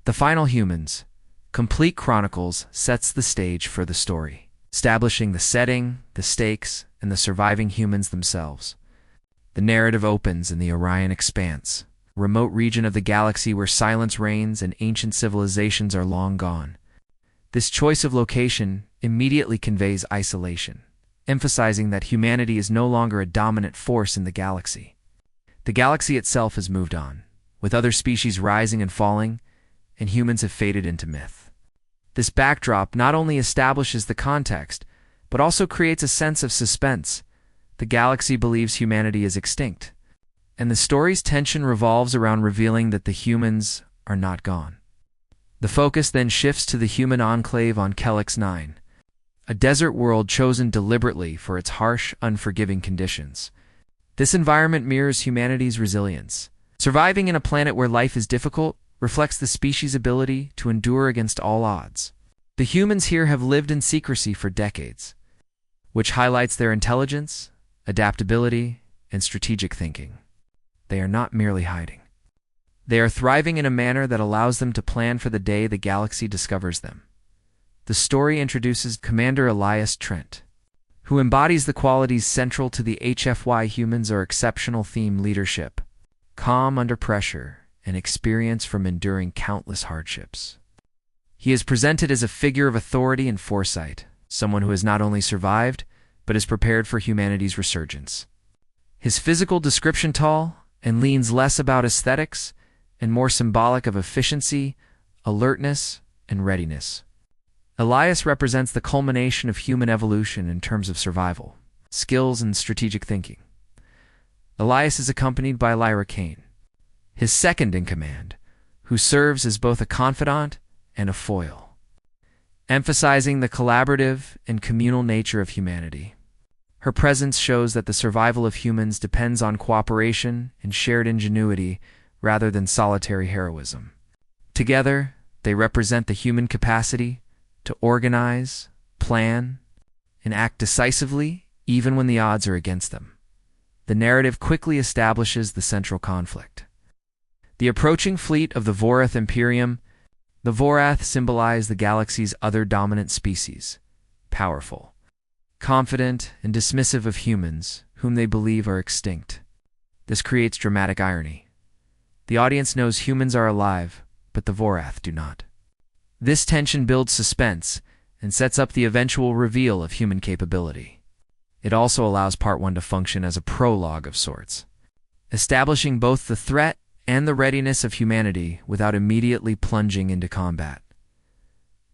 The Final Humans, complete Chronicles, sets the stage for the story, establishing the setting, the stakes, and the surviving humans themselves. The narrative opens in the Orion Expanse, a remote region of the galaxy where silence reigns and ancient civilizations are long gone. This choice of location immediately conveys isolation, emphasizing that humanity is no longer a dominant force in the galaxy. The galaxy itself has moved on, with other species rising and falling, and humans have faded into myth. This backdrop not only establishes the context, but also creates a sense of suspense. The galaxy believes humanity is extinct, and the story's tension revolves around revealing that the humans are not gone. The focus then shifts to the human enclave on Helix 9, a desert world chosen deliberately for its harsh, unforgiving conditions. This environment mirrors humanity's resilience. Surviving in a planet where life is difficult reflects the species' ability to endure against all odds. The humans here have lived in secrecy for decades, which highlights their intelligence, adaptability, and strategic thinking. They are not merely hiding. They are thriving in a manner that allows them to plan for the day the galaxy discovers them. The story introduces Commander Elias Trent, who embodies the qualities central to the HFY humans or exceptional theme leadership, calm under pressure, and experience from enduring countless hardships. He is presented as a figure of authority and foresight, someone who has not only survived, but is prepared for humanity's resurgence. His physical description tall and leans less about aesthetics and more symbolic of efficiency, alertness, and readiness. Elias represents the culmination of human evolution in terms of survival, skills, and strategic thinking. Elias is accompanied by Lyra Kane, his second in command, who serves as both a confidant and a foil, emphasizing the collaborative and communal nature of humanity. Her presence shows that the survival of humans depends on cooperation and shared ingenuity rather than solitary heroism. Together, they represent the human capacity to organize, plan, and act decisively even when the odds are against them. The narrative quickly establishes the central conflict. The approaching fleet of the Vorath Imperium. The Vorath symbolize the galaxy's other dominant species, powerful, confident, and dismissive of humans, whom they believe are extinct. This creates dramatic irony. The audience knows humans are alive, but the Vorath do not. This tension builds suspense and sets up the eventual reveal of human capability. It also allows Part 1 to function as a prologue of sorts, establishing both the threat and the readiness of humanity without immediately plunging into combat.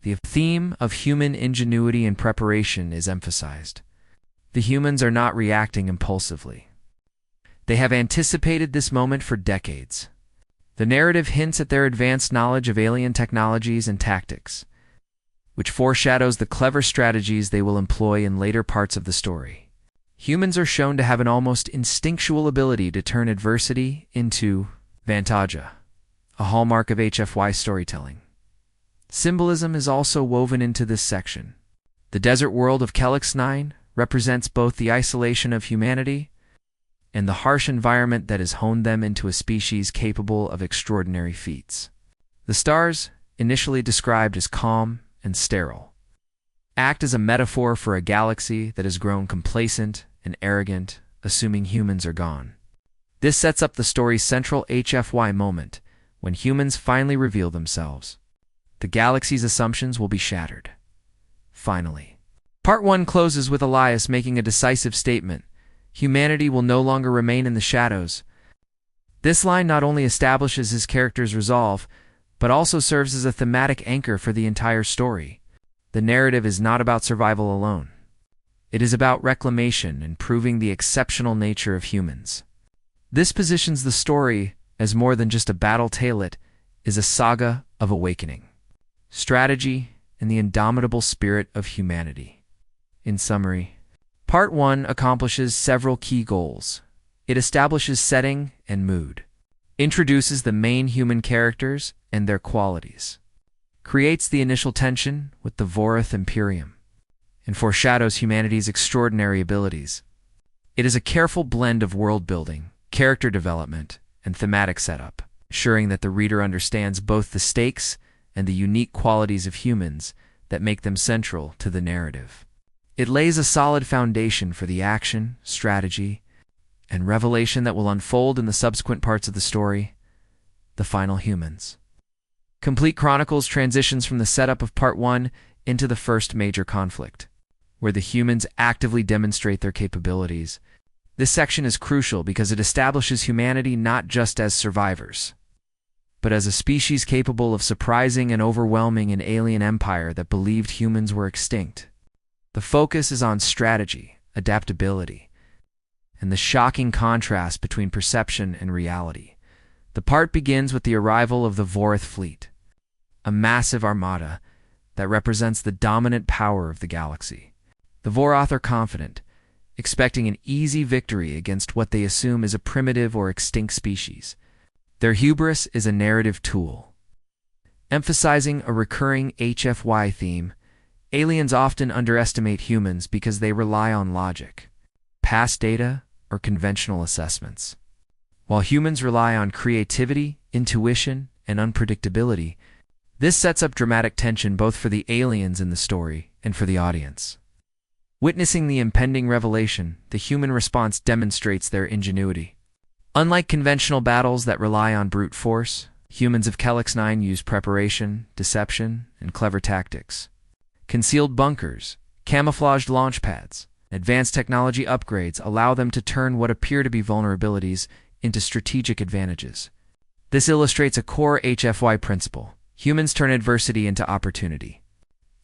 The theme of human ingenuity and preparation is emphasized. The humans are not reacting impulsively. They have anticipated this moment for decades. The narrative hints at their advanced knowledge of alien technologies and tactics, which foreshadows the clever strategies they will employ in later parts of the story. Humans are shown to have an almost instinctual ability to turn adversity into vantage, a hallmark of HFY storytelling. Symbolism is also woven into this section. The desert world of Helix 9 represents both the isolation of humanity and the harsh environment that has honed them into a species capable of extraordinary feats. The stars, initially described as calm and sterile, act as a metaphor for a galaxy that has grown complacent and arrogant, assuming humans are gone. This sets up the story's central HFY moment, when humans finally reveal themselves. The galaxy's assumptions will be shattered. Finally, Part 1 closes with Elias making a decisive statement: humanity will no longer remain in the shadows. This line not only establishes his character's resolve, but also serves as a thematic anchor for the entire story. The narrative is not about survival alone. It is about reclamation and proving the exceptional nature of humans. This positions the story as more than just a battle tale. It is a saga of awakening, strategy, and the indomitable spirit of humanity. In summary, Part 1 accomplishes several key goals. It establishes setting and mood, introduces the main human characters and their qualities, creates the initial tension with the Vorath Imperium, and foreshadows humanity's extraordinary abilities. It is a careful blend of world building, character development, and thematic setup. ensuring that the reader understands both the stakes and the unique qualities of humans that make them central to the narrative. It lays a solid foundation for the action, strategy, and revelation that will unfold in the subsequent parts of the story, the final humans. Complete Chronicles transitions from the setup of Part 1 into the first major conflict, where the humans actively demonstrate their capabilities. This section is crucial because it establishes humanity not just as survivors, but as a species capable of surprising and overwhelming an alien empire that believed humans were extinct. The focus is on strategy, adaptability, and the shocking contrast between perception and reality. The part begins with the arrival of the Vorath fleet, a massive armada that represents the dominant power of the galaxy. The Vorath are confident, expecting an easy victory against what they assume is a primitive or extinct species. Their hubris is a narrative tool. Emphasizing a recurring HFY theme, aliens often underestimate humans because they rely on logic, past data, or conventional assessments. While humans rely on creativity, intuition, and unpredictability, this sets up dramatic tension both for the aliens in the story and for the audience. Witnessing the impending revelation, the human response demonstrates their ingenuity. Unlike conventional battles that rely on brute force, humans of Kelix 9 use preparation, deception, and clever tactics. Concealed bunkers, camouflaged launch pads, advanced technology upgrades allow them to turn what appear to be vulnerabilities into strategic advantages. This illustrates a core HFY principle. Humans turn adversity into opportunity.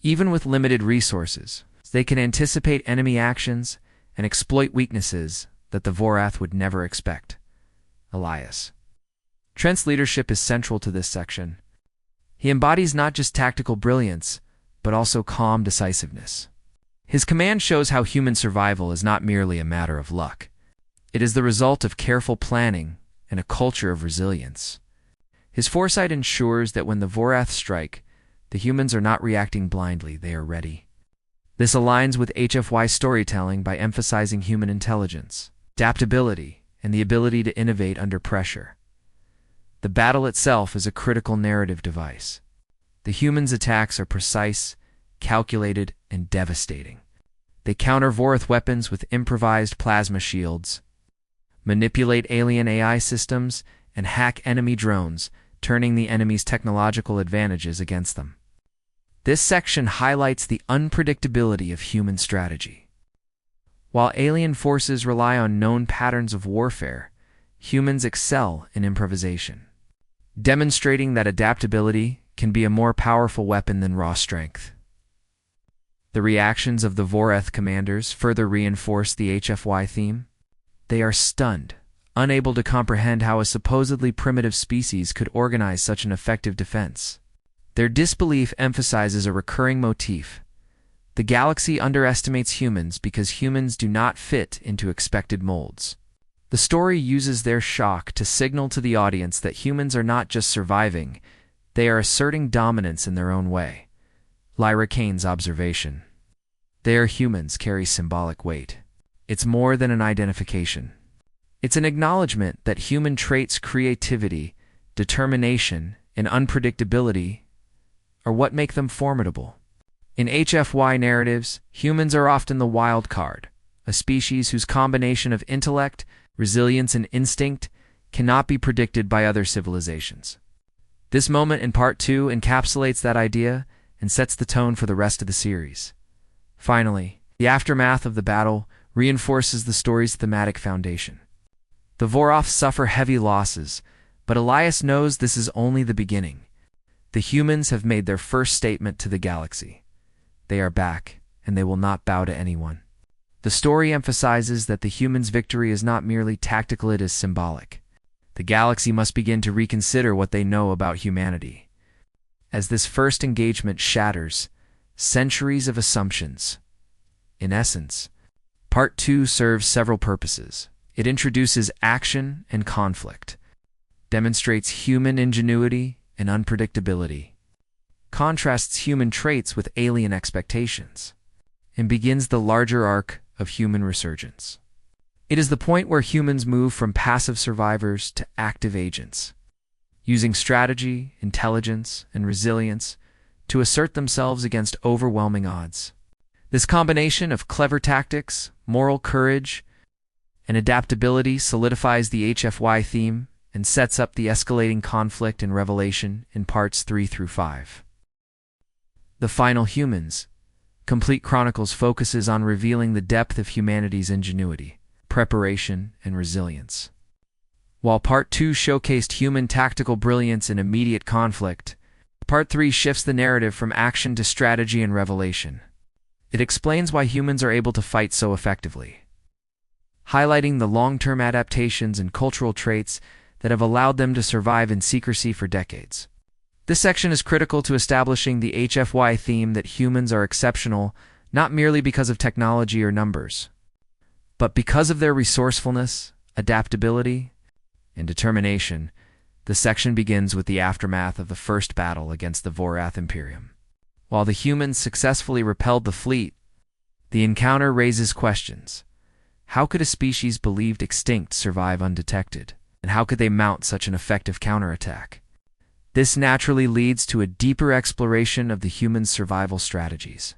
Even with limited resources, they can anticipate enemy actions and exploit weaknesses that the Vorath would never expect. Elias. Trent's leadership is central to this section. He embodies not just tactical brilliance, but also calm decisiveness. His command shows how human survival is not merely a matter of luck. It is the result of careful planning and a culture of resilience. His foresight ensures that when the Vorath strike, the humans are not reacting blindly, they are ready. This aligns with HFY storytelling by emphasizing human intelligence, adaptability, and the ability to innovate under pressure. The battle itself is a critical narrative device. The humans' attacks are precise, calculated, and devastating. They counter Vorath weapons with improvised plasma shields, manipulate alien AI systems, and hack enemy drones, turning the enemy's technological advantages against them. This section highlights the unpredictability of human strategy. While alien forces rely on known patterns of warfare, humans excel in improvisation, demonstrating that adaptability can be a more powerful weapon than raw strength. The reactions of the Vorath commanders further reinforce the HFY theme. They are stunned, unable to comprehend how a supposedly primitive species could organize such an effective defense. Their disbelief emphasizes a recurring motif. The galaxy underestimates humans because humans do not fit into expected molds. The story uses their shock to signal to the audience that humans are not just surviving, they are asserting dominance in their own way. Lyra Kane's observation. They are humans carry symbolic weight. It's more than an identification. It's an acknowledgement that human traits, creativity, determination, and unpredictability are what make them formidable. In HFY narratives, humans are often the wild card, a species whose combination of intellect, resilience, and instinct cannot be predicted by other civilizations. This moment in Part 2 encapsulates that idea and sets the tone for the rest of the series. Finally, the aftermath of the battle reinforces the story's thematic foundation. The Vorath suffer heavy losses, but Elias knows this is only the beginning. The humans have made their first statement to the galaxy. They are back, and they will not bow to anyone. The story emphasizes that the humans' victory is not merely tactical, it is symbolic. The galaxy must begin to reconsider what they know about humanity. As this first engagement shatters centuries of assumptions. In essence, Part 2 serves several purposes. It introduces action and conflict, demonstrates human ingenuity and unpredictability, contrasts human traits with alien expectations, and begins the larger arc of human resurgence. It is the point where humans move from passive survivors to active agents. using strategy, intelligence, and resilience to assert themselves against overwhelming odds. This combination of clever tactics, moral courage, and adaptability solidifies the HFY theme and sets up the escalating conflict and revelation in parts 3 through 5. The Final Humans. Complete Chronicles focuses on revealing the depth of humanity's ingenuity, preparation, and resilience. While Part 2 showcased human tactical brilliance in immediate conflict, Part 3 shifts the narrative from action to strategy and revelation. It explains why humans are able to fight so effectively, highlighting the long-term adaptations and cultural traits that have allowed them to survive in secrecy for decades. This section is critical to establishing the HFY theme that humans are exceptional not merely because of technology or numbers, but because of their resourcefulness, adaptability, and determination. The section begins with the aftermath of the first battle against the Vorath Imperium. While the humans successfully repelled the fleet, the encounter raises questions. How could a species believed extinct survive undetected? And how could they mount such an effective counterattack? This naturally leads to a deeper exploration of the humans' survival strategies.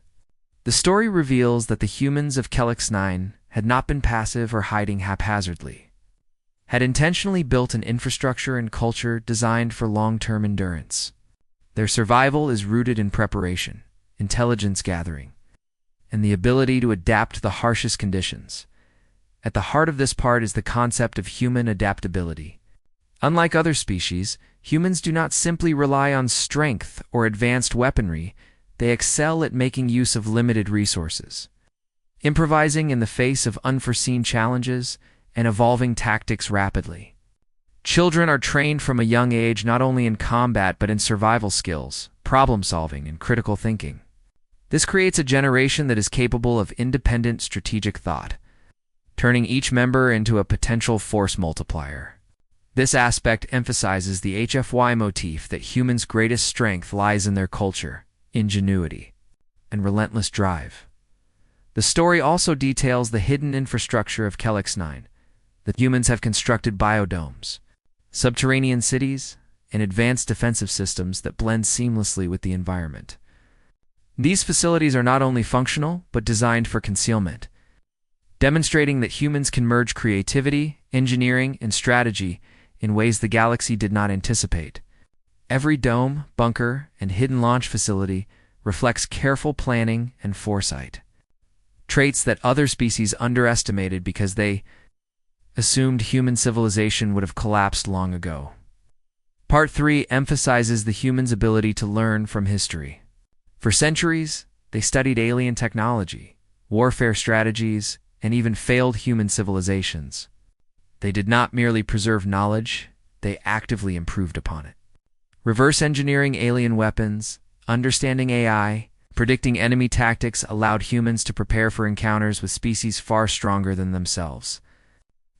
The story reveals that the humans of Helix 9 had not been passive or hiding haphazardly, had intentionally built an infrastructure and culture designed for long-term endurance. Their survival is rooted in preparation, intelligence gathering, and the ability to adapt to the harshest conditions. At the heart of this part is the concept of human adaptability. Unlike other species, humans do not simply rely on strength or advanced weaponry. They excel at making use of limited resources, improvising in the face of unforeseen challenges, and evolving tactics rapidly. Children are trained from a young age not only in combat but in survival skills, problem-solving, and critical thinking. This creates a generation that is capable of independent strategic thought, turning each member into a potential force multiplier. This aspect emphasizes the HFY motif that humans' greatest strength lies in their culture, ingenuity, and relentless drive. The story also details the hidden infrastructure of Helix 9. The humans have constructed biodomes, subterranean cities, and advanced defensive systems that blend seamlessly with the environment. These facilities are not only functional, but designed for concealment, demonstrating that humans can merge creativity, engineering, and strategy in ways the galaxy did not anticipate. Every dome, bunker, and hidden launch facility reflects careful planning and foresight, traits that other species underestimated because they assumed human civilization would have collapsed long ago. Part 3 emphasizes the humans' ability to learn from history. For centuries, they studied alien technology, warfare strategies, and even failed human civilizations. They did not merely preserve knowledge, they actively improved upon it. Reverse engineering alien weapons, understanding AI, predicting enemy tactics allowed humans to prepare for encounters with species far stronger than themselves.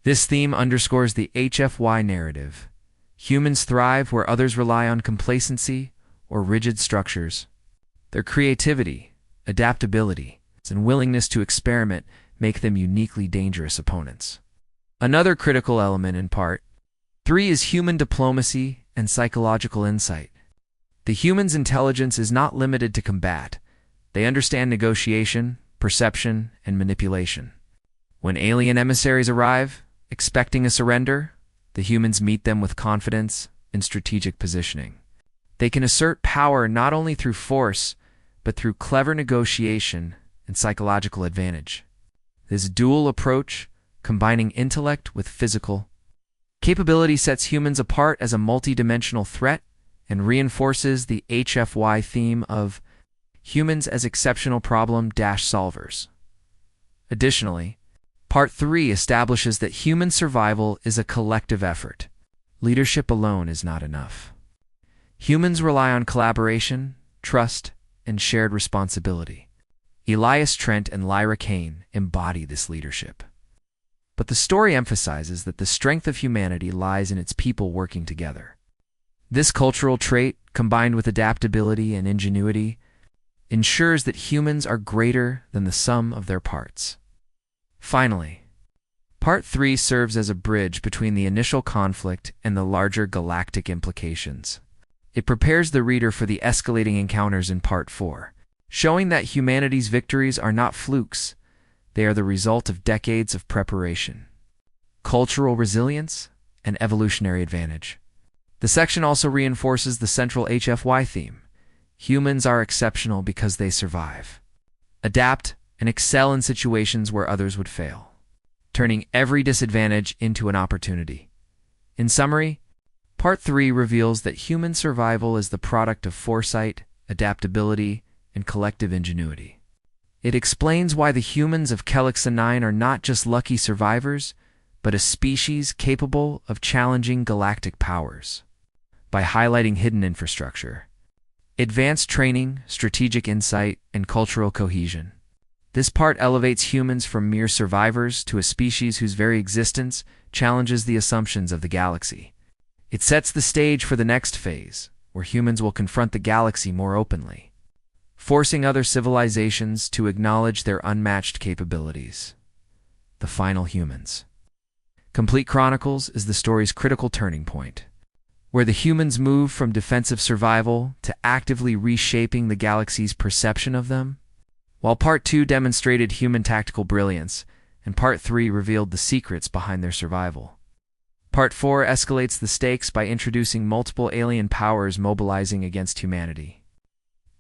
This theme underscores the HFY narrative. Humans thrive where others rely on complacency or rigid structures. Their creativity, adaptability, and willingness to experiment make them uniquely dangerous opponents. Another critical element in Part 3 is human diplomacy and psychological insight. The human's intelligence is not limited to combat. They understand negotiation, perception, and manipulation. When alien emissaries arrive, expecting a surrender, the humans meet them with confidence and strategic positioning. They can assert power not only through force, but through clever negotiation and psychological advantage. This dual approach, combining intellect with physical capability, sets humans apart as a multi-dimensional threat and reinforces the HFY theme of humans as exceptional problem-solvers. Additionally, Part 3 establishes that human survival is a collective effort. Leadership alone is not enough. Humans rely on collaboration, trust, and shared responsibility. Elias Trent and Lyra Kane embody this leadership. But the story emphasizes that the strength of humanity lies in its people working together. This cultural trait, combined with adaptability and ingenuity, ensures that humans are greater than the sum of their parts. Finally, Part 3 serves as a bridge between the initial conflict and the larger galactic implications. It prepares the reader for the escalating encounters in Part 4, showing that humanity's victories are not flukes. They are the result of decades of preparation, cultural resilience, and evolutionary advantage. The section also reinforces the central HFY theme. Humans are exceptional because they survive, adapt, and excel in situations where others would fail, turning every disadvantage into an opportunity. In summary, Part 3 reveals that human survival is the product of foresight, adaptability, and collective ingenuity. It explains why the humans of Helix 9 are not just lucky survivors, but a species capable of challenging galactic powers. By highlighting hidden infrastructure, advanced training, strategic insight, and cultural cohesion, this part elevates humans from mere survivors to a species whose very existence challenges the assumptions of the galaxy. It sets the stage for the next phase, where humans will confront the galaxy more openly, forcing other civilizations to acknowledge their unmatched capabilities. The final humans. Complete Chronicles is the story's critical turning point, where the humans move from defensive survival to actively reshaping the galaxy's perception of them. While Part 2 demonstrated human tactical brilliance, and Part 3 revealed the secrets behind their survival, Part 4 escalates the stakes by introducing multiple alien powers mobilizing against humanity.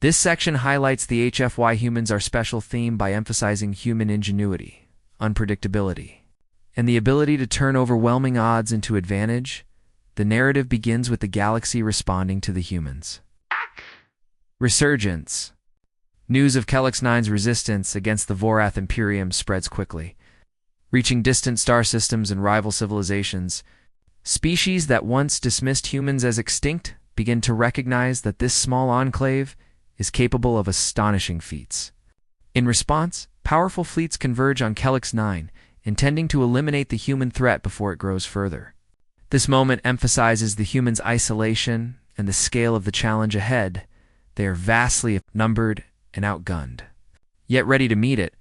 This section highlights the HFY humans are special theme by emphasizing human ingenuity, unpredictability, and the ability to turn overwhelming odds into advantage. The narrative begins with the galaxy responding to the humans. Resurgence. News of Helix 9's resistance against the Vorath Imperium spreads quickly, reaching distant star systems and rival civilizations. Species that once dismissed humans as extinct begin to recognize that this small enclave is capable of astonishing feats. In response, powerful fleets converge on Helix 9, intending to eliminate the human threat before it grows further. This moment emphasizes the humans' isolation and the scale of the challenge ahead. They are vastly outnumbered and outgunned. Yet ready to meet it,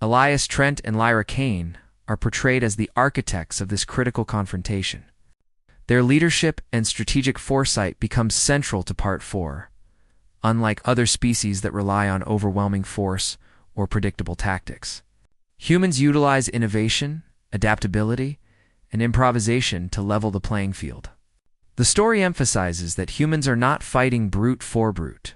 Elias Trent and Lyra Kane are portrayed as the architects of this critical confrontation. Their leadership and strategic foresight becomes central to Part 4, unlike other species that rely on overwhelming force or predictable tactics. Humans utilize innovation, adaptability, and improvisation to level the playing field. The story emphasizes that humans are not fighting brute for brute.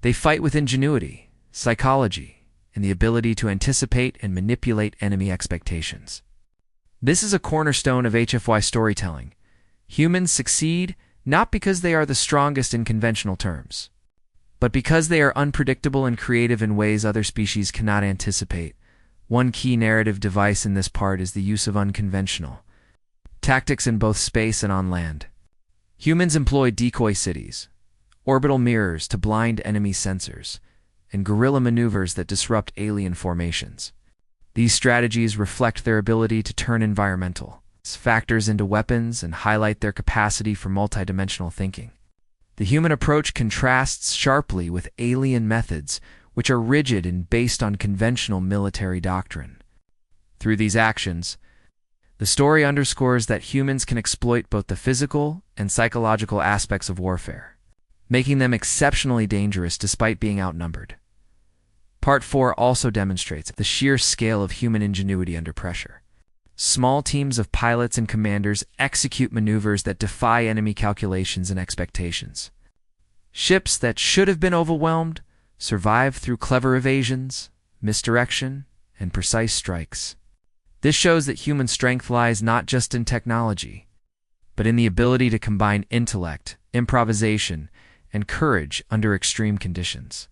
They fight with ingenuity, psychology, and the ability to anticipate and manipulate enemy expectations. This is a cornerstone of HFY storytelling. Humans succeed not because they are the strongest in conventional terms, but because they are unpredictable and creative in ways other species cannot anticipate. One key narrative device in this part is the use of unconventional tactics in both space and on land. Humans employ decoy cities, orbital mirrors to blind enemy sensors, and guerrilla maneuvers that disrupt alien formations. These strategies reflect their ability to turn environmental factors into weapons and highlight their capacity for multidimensional thinking. The human approach contrasts sharply with alien methods, which are rigid and based on conventional military doctrine. Through these actions, the story underscores that humans can exploit both the physical and psychological aspects of warfare, making them exceptionally dangerous despite being outnumbered. Part 4 also demonstrates the sheer scale of human ingenuity under pressure. Small teams of pilots and commanders execute maneuvers that defy enemy calculations and expectations. Ships that should have been overwhelmed survive through clever evasions, misdirection, and precise strikes. This shows that human strength lies not just in technology, but in the ability to combine intellect, improvisation, and courage under extreme conditions.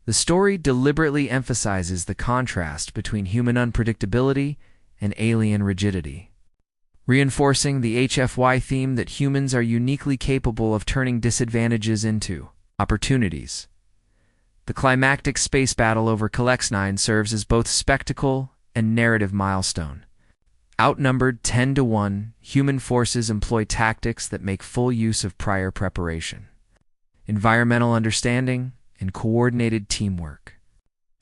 The story deliberately emphasizes the contrast between human unpredictability and alien rigidity, reinforcing the HFY theme that humans are uniquely capable of turning disadvantages into opportunities. The climactic space battle over Helix 9 serves as both spectacle and narrative milestone. Outnumbered 10-1, human forces employ tactics that make full use of prior preparation, environmental understanding, and coordinated teamwork.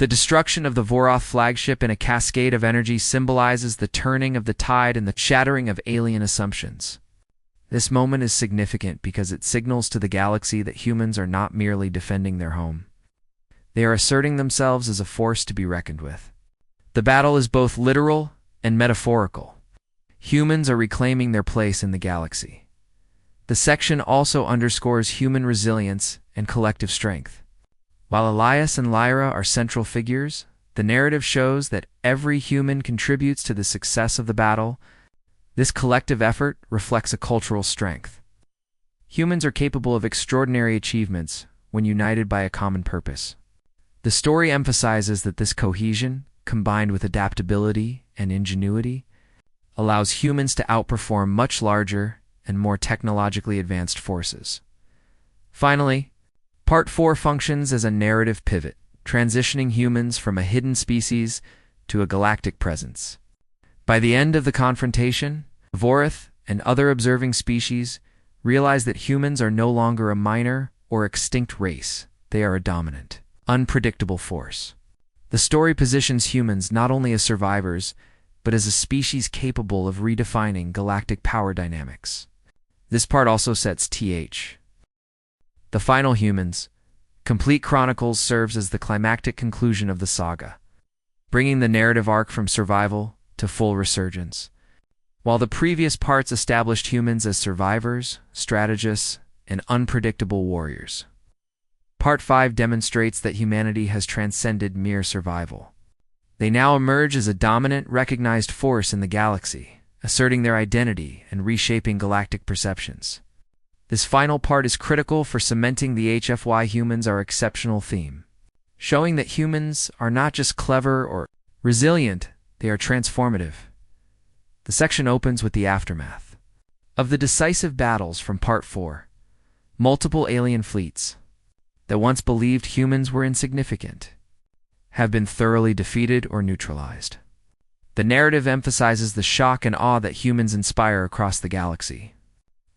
The destruction of the Voroth flagship in a cascade of energy symbolizes the turning of the tide and the shattering of alien assumptions. This moment is significant because it signals to the galaxy that humans are not merely defending their home. They are asserting themselves as a force to be reckoned with. The battle is both literal and metaphorical. Humans are reclaiming their place in the galaxy. The section also underscores human resilience and collective strength. While Elias and Lyra are central figures, the narrative shows that every human contributes to the success of the battle. This collective effort reflects a cultural strength. Humans are capable of extraordinary achievements when united by a common purpose. The story emphasizes that this cohesion, combined with adaptability and ingenuity, allows humans to outperform much larger and more technologically advanced forces. Finally, Part 4 functions as a narrative pivot, transitioning humans from a hidden species to a galactic presence. By the end of the confrontation, Voroth and other observing species realize that humans are no longer a minor or extinct race. They are a dominant, unpredictable force. The story positions humans not only as survivors, but as a species capable of redefining galactic power dynamics. This part also sets The Final Humans. Complete Chronicles serves as the climactic conclusion of the saga, bringing the narrative arc from survival to full resurgence. While the previous parts established humans as survivors, strategists, and unpredictable warriors, Part 5 demonstrates that humanity has transcended mere survival. They now emerge as a dominant, recognized force in the galaxy, asserting their identity and reshaping galactic perceptions. This final part is critical for cementing the HFY humans are exceptional theme, showing that humans are not just clever or resilient, they are transformative. The section opens with the aftermath of the decisive battles from Part 4. Multiple alien fleets that once believed humans were insignificant have been thoroughly defeated or neutralized. The narrative emphasizes the shock and awe that humans inspire across the galaxy.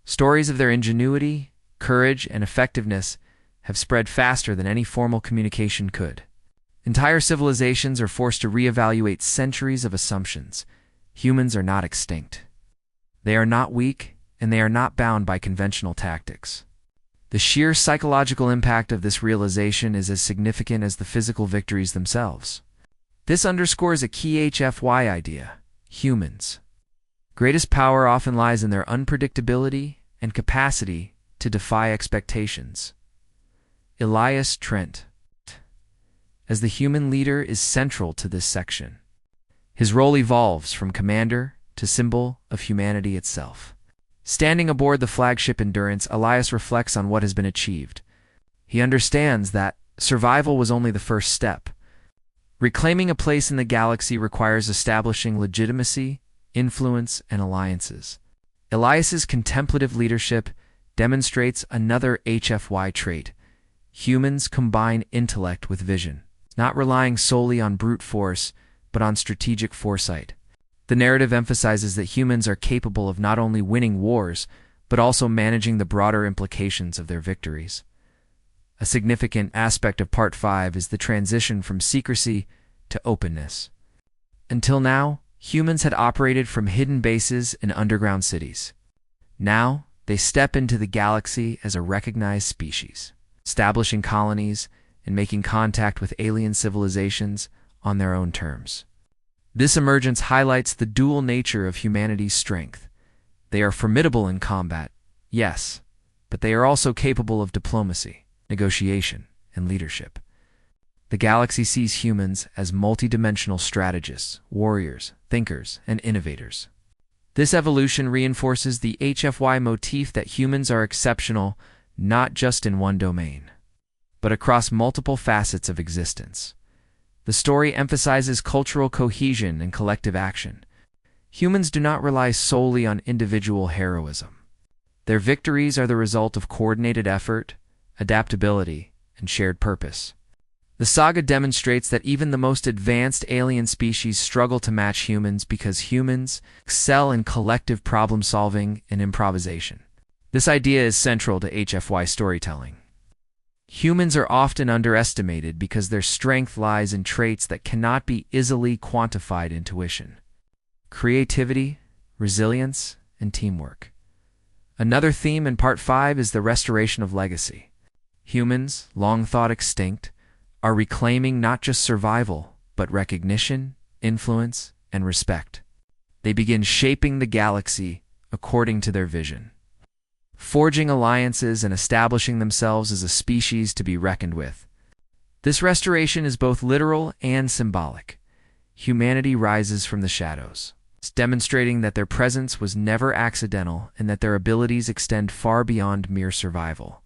Stories of their ingenuity, courage, and effectiveness have spread faster than any formal communication could. Entire civilizations are forced to reevaluate centuries of assumptions. Humans are not extinct. They are not weak, and they are not bound by conventional tactics. The sheer psychological impact of this realization is as significant as the physical victories themselves. This underscores a key HFY idea: humans' greatest power often lies in their unpredictability and capacity to defy expectations. Elias Trent, as the human leader, is central to this section. His role evolves from commander to symbol of humanity itself. Standing aboard the flagship Endurance, Elias reflects on what has been achieved. He understands that survival was only the first step. Reclaiming a place in the galaxy requires establishing legitimacy, influence, and alliances. Elias's contemplative leadership demonstrates another HFY trait. Humans combine intellect with vision, not relying solely on brute force, but on strategic foresight. The narrative emphasizes that humans are capable of not only winning wars, but also managing the broader implications of their victories. A significant aspect of Part 5 is the transition from secrecy to openness. Until now, humans had operated from hidden bases in underground cities. Now, they step into the galaxy as a recognized species, establishing colonies and making contact with alien civilizations on their own terms. This emergence highlights the dual nature of humanity's strength. They are formidable in combat, yes, but they are also capable of diplomacy, negotiation, and leadership. The galaxy sees humans as multidimensional strategists, warriors, thinkers, and innovators. This evolution reinforces the HFY motif that humans are exceptional not just in one domain, but across multiple facets of existence. The story emphasizes cultural cohesion and collective action. Humans do not rely solely on individual heroism. Their victories are the result of coordinated effort, adaptability, and shared purpose. The saga demonstrates that even the most advanced alien species struggle to match humans because humans excel in collective problem-solving and improvisation. This idea is central to HFY storytelling. Humans are often underestimated because their strength lies in traits that cannot be easily quantified: intuition, creativity, resilience, and teamwork. Another theme in Part 5 is the restoration of legacy. Humans, long thought extinct, are reclaiming not just survival, but recognition, influence, and respect. They begin shaping the galaxy according to their vision, forging alliances and establishing themselves as a species to be reckoned with. This restoration is both literal and symbolic. Humanity rises from the shadows, demonstrating that their presence was never accidental and that their abilities extend far beyond mere survival.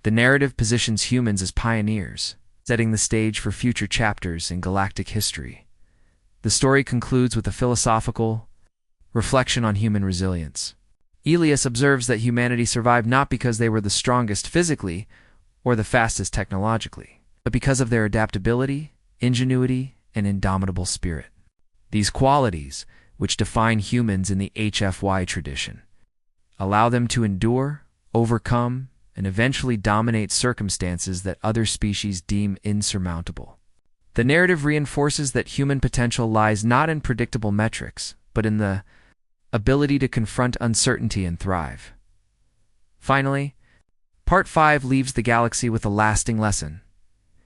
The narrative positions humans as pioneers, setting the stage for future chapters in galactic history. The story concludes with a philosophical reflection on human resilience. Elias observes that humanity survived not because they were the strongest physically or the fastest technologically, but because of their adaptability, ingenuity, and indomitable spirit. These qualities, which define humans in the HFY tradition, allow them to endure, overcome, and eventually dominate circumstances that other species deem insurmountable. The narrative reinforces that human potential lies not in predictable metrics, but in the ability to confront uncertainty and thrive. Finally, Part 5 leaves the galaxy with a lasting lesson.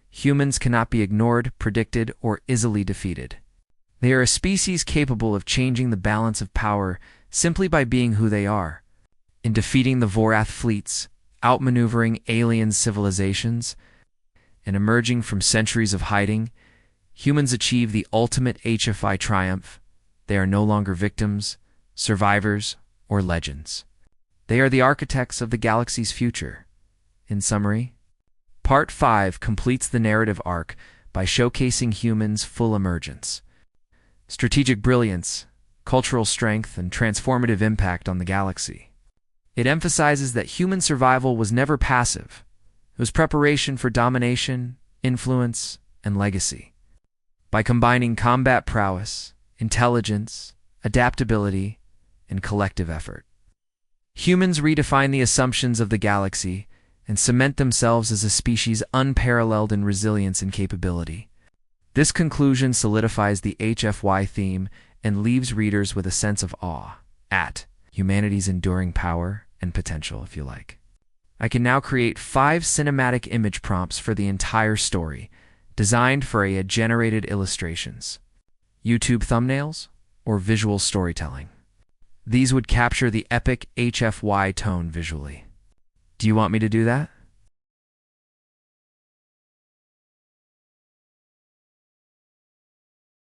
Humans cannot be ignored, predicted, or easily defeated. They are a species capable of changing the balance of power simply by being who they are. In defeating the Vorath fleets, outmaneuvering alien civilizations, and emerging from centuries of hiding, humans achieve the ultimate HFI triumph. They are no longer victims, survivors, or legends. They are the architects of the galaxy's future. In summary, Part 5 completes the narrative arc by showcasing humans' full emergence, strategic brilliance, cultural strength, and transformative impact on the galaxy. It emphasizes that human survival was never passive. It was preparation for domination, influence, and legacy. By combining combat prowess, intelligence, adaptability, and collective effort, humans redefine the assumptions of the galaxy and cement themselves as a species unparalleled in resilience and capability. This conclusion solidifies the HFY theme and leaves readers with a sense of awe at humanity's enduring power and potential, if you like. I can now create 5 cinematic image prompts for the entire story, designed for AI-generated illustrations, YouTube thumbnails, or visual storytelling. These would capture the epic HFY tone visually. Do you want me to do that?